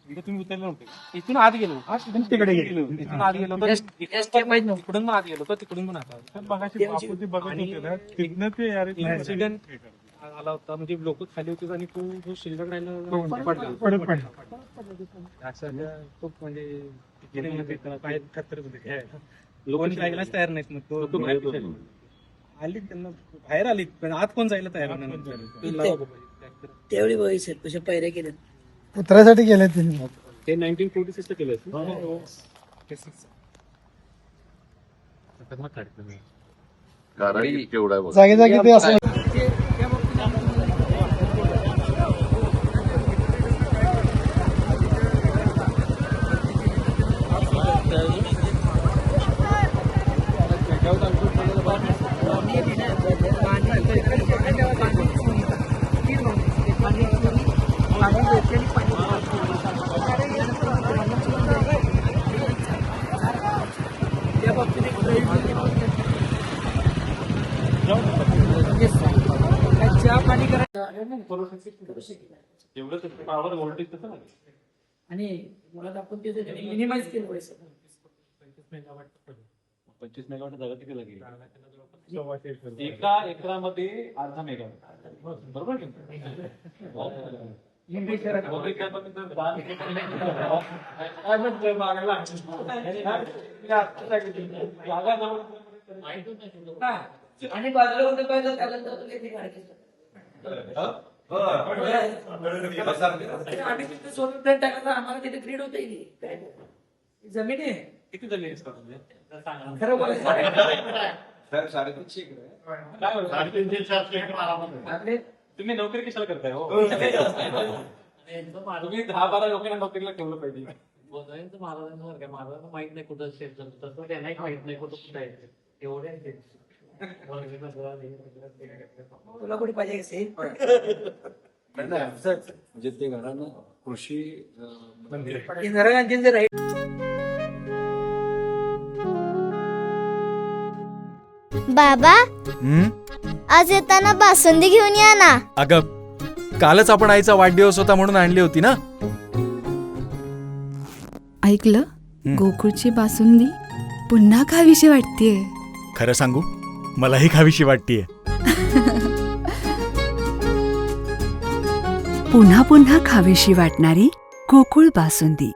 तुम्ही उतरले नव्हते. इथून आत गेलो तिकडे गेलो, इथून आत गेलो तर तिकडून आत गेलो तर तिकडून पण आता ऍक्सिडेंट आला होता. म्हणजे लोक खाली होते आणि तो शिल्लक राहिला पडला. खूप म्हणजे लोकांनी जायलाच तयार नाहीत. मग तो आली त्यांना बाहेर आली पण आत कोण जायला तयार नाही. त्यावेळी बघायचं कशा पायऱ्या केल्या उतरायसाठी गेले तिने. ते 1946 ला केलं. जागी जागी ते असं आणि मुळात आपण ते मिनिमाइज केलं पाहिजे. 25 मेगावॉट जागा किती लागेल? एका एकरामध्ये अर्धा मेगावॉट. बरोबर की आणि बाजूला कुठे पाहिजे आम्ही तिथे सोलर प्लॅन्ट टाकला आम्हाला तिथे ग्रीड होता येईल. जमीन आहे किती जमीन खरं बोलायचं आपले तुम्ही नोकरी कशाला करताय हो? तुम्ही 10-12 लोकांना नोकरीला ठेवलं पाहिजे. महाराजांना माहित नाही कुठं शेत तसं त्यांनाही माहित नाही कुठं कुठं आहे एवढे तुला कुठे पाहिजे असेल म्हणजे ते घरानं कृषी इंदिरा गांधींचे राईट. बाबा आज येताना बासुंदी घेऊन या ना. अगं कालच आपण आईचा वाढदिवस होता म्हणून आणली होती ना. ऐकलं, गोकुळची बासुंदी पुन्हा खावीशी वाटतेय. खरं सांगू मलाही खावीशी वाटतेय. पुन्हा पुन्हा खावीशी वाटणारी गोकुळ बासुंदी.